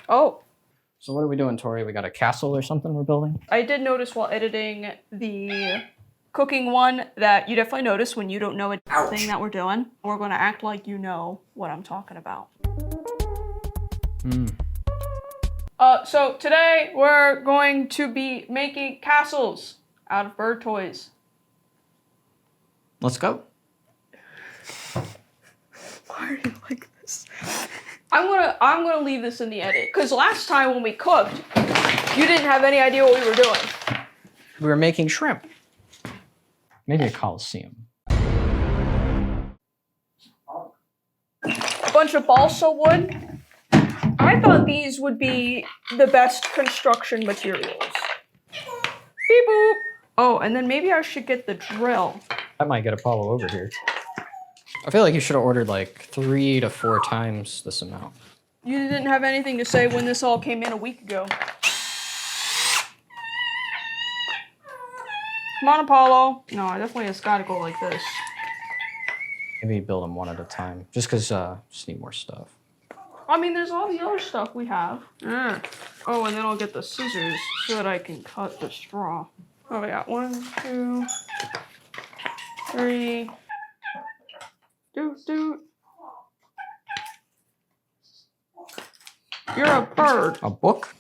Oh. So what are we doing, Tori? We got a castle or something we're building? I did notice while editing the cooking one that you definitely notice when you don't know a thing that we're doing. We're gonna act like you know what I'm talking about. So today we're going to be making castles out of bird toys. Let's go. Why are you like this? I'm gonna leave this in the edit because last time when we cooked, you didn't have any idea what we were doing. We were making shrimp. Maybe a coliseum. A bunch of balsa wood. I thought these would be the best construction materials. Beep boop. Oh, and then maybe I should get the drill. That might get Apollo over here. I feel like you should have ordered like 3 to 4 times this amount. You didn't have anything to say when this all came in a week ago. Come on, Apollo. No, I definitely just gotta go like this. Maybe build them one at a time, just because just need more stuff. I mean, there's all the other stuff we have. Oh, and then I'll get the scissors so that I can cut the straw. Oh, we got 1, 2, 3. Doot. You're a bird. A book?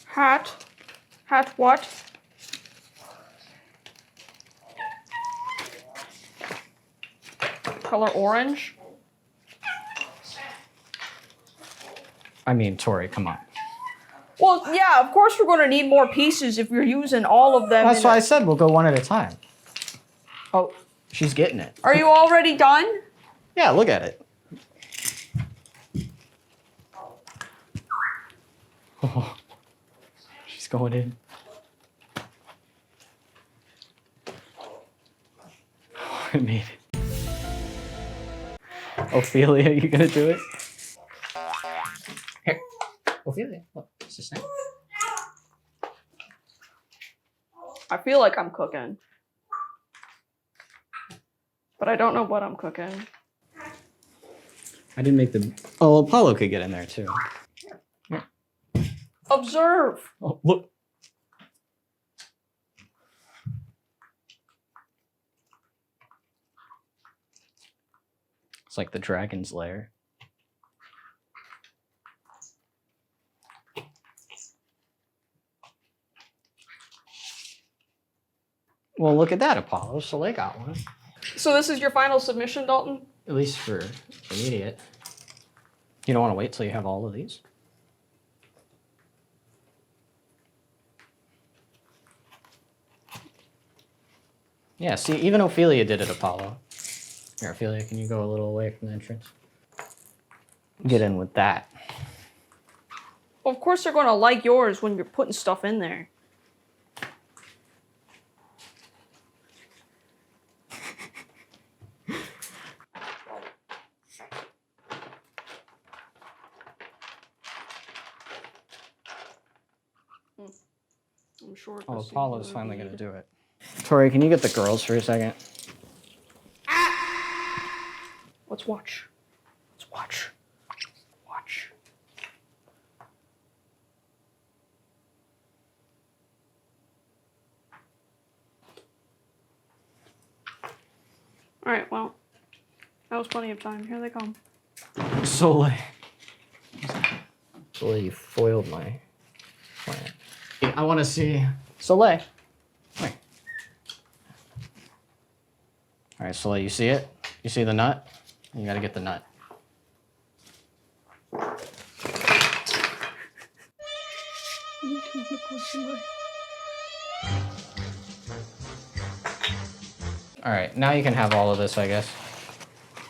Hat. Hat what? Color orange. I mean, Tori, come on. Well, yeah, of course we're going to need more pieces if you're using all of them. That's why I said we'll go one at a time. Oh, she's getting it. Are you already done? Yeah, look at it. Oh, she's going in. Oh, I made it. Ophelia, you gonna do it? Here. Ophelia, look, it's the same. I feel like I'm cooking. But I don't know what I'm cooking. I didn't make the... Oh, Apollo could get in there too. Here. Observe. Oh, look. It's like the dragon's lair. Well, look at that, Apollo. Soleil got one. So this is your final submission, Dalton? At least for immediate. You don't want to wait till you have all of these? Yeah, see, even Ophelia did it, Apollo. Here, Ophelia, can you go a little away from the entrance? Get in with that. Well, of course they're going to like yours when you're putting stuff in there. I'm sure. Oh, Apollo's finally going to do it. Tori, can you get the girls for a second? Let's watch. Let's watch. Watch. All right, well, that was plenty of time. Here they come. Soleil. Soleil, you foiled my plan. I want to see Soleil. Wait. All right, Soleil, you see it? You see the nut? You got to get the nut. All right, now you can have all of this, I guess.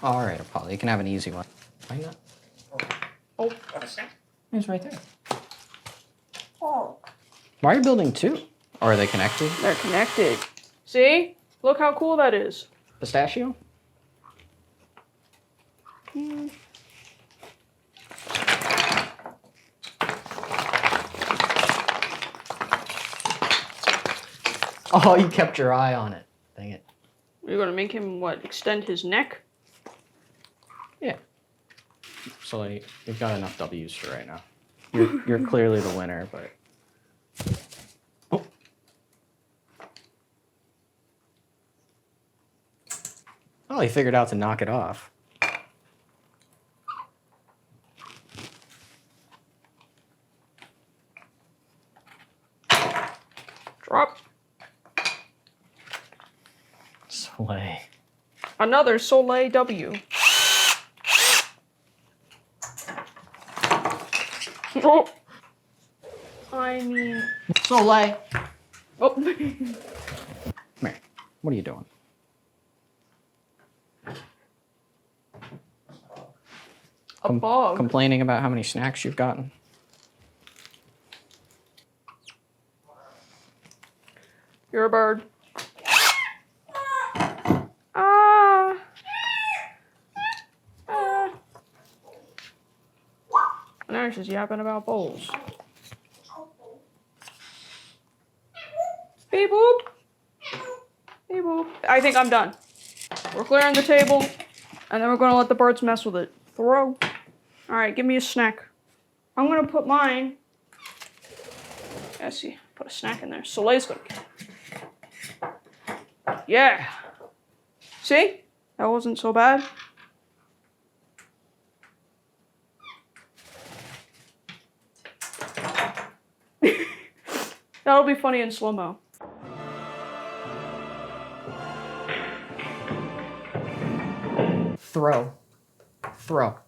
All right, Apollo, you can have an easy one. Why not? Oh, It's right there. oh. Why are you building 2? Or are they connected? They're connected. See? Look how cool that is. Pistachio? Oh, you kept your eye on it. Dang it. You're gonna make him what? Extend his neck? Yeah. So like, you've got enough W's for right now. You're clearly the winner, but. Oh. Oh, he figured out to knock it off. Drop. Soleil. Another Soleil W. Oh. I mean. Soleil. Oh. Come here. What are you doing? A bug. Complaining about how many snacks you've gotten? You're a bird. Ah. Ah. Now she's just yapping about bowls. Beep boop. Beep boop. I think I'm done. We're clearing the table, and then we're gonna let the birds mess with it. Throw. All right, give me a snack. I'm gonna put mine. Let's see. Put a snack in there. Soleil's gonna get it. Yeah. See? That wasn't so bad. That'll be funny in slow-mo. Throw. Throw.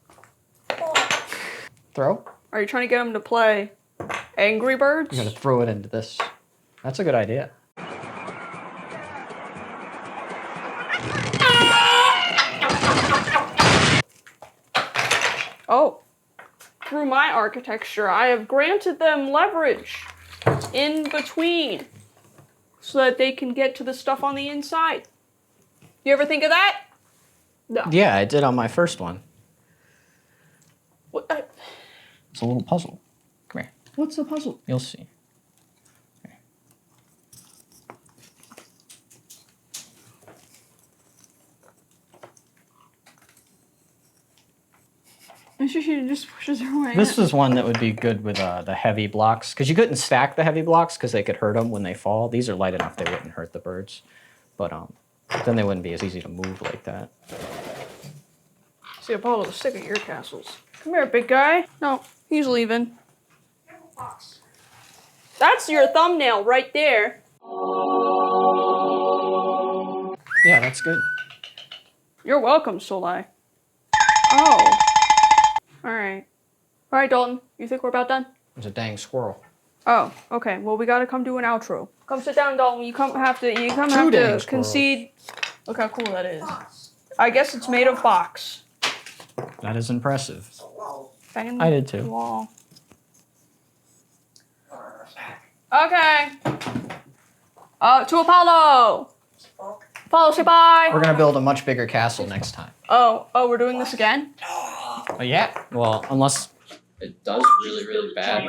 Throw? Are you trying to get him to play Angry Birds? I'm gonna throw it into this. That's a good idea. Oh. Through my architecture, I have granted them leverage in between so that they can get to the stuff on the inside. You ever think of that? No. Yeah, I did on my first one. What, It's a little puzzle. Come here. what's the puzzle? You'll see. Here. She just pushes her way This in. was one that would be good with the heavy blocks, because you couldn't stack the heavy blocks because they could hurt them when they fall. These are light enough they wouldn't hurt the birds, but then they wouldn't be as easy to move like that. See, Apollo, sick of your castles. Come here, big guy. No, he's leaving. That's your thumbnail right there. Yeah, that's good. You're welcome, Soleil. Oh. Alright. Alright, Dalton. You think we're about done? There's a dang squirrel. Oh, okay. Well, we gotta come do an outro. Come sit down, Dalton. You have dang to squirrels. concede. Look how cool that is. I guess it's made of box. That is impressive. Banging I did too. the wall. Okay. To Apollo. Apollo, say bye. We're gonna build a much bigger castle next time. Oh, we're doing this again? Oh yeah. Well, unless it does really, really bad.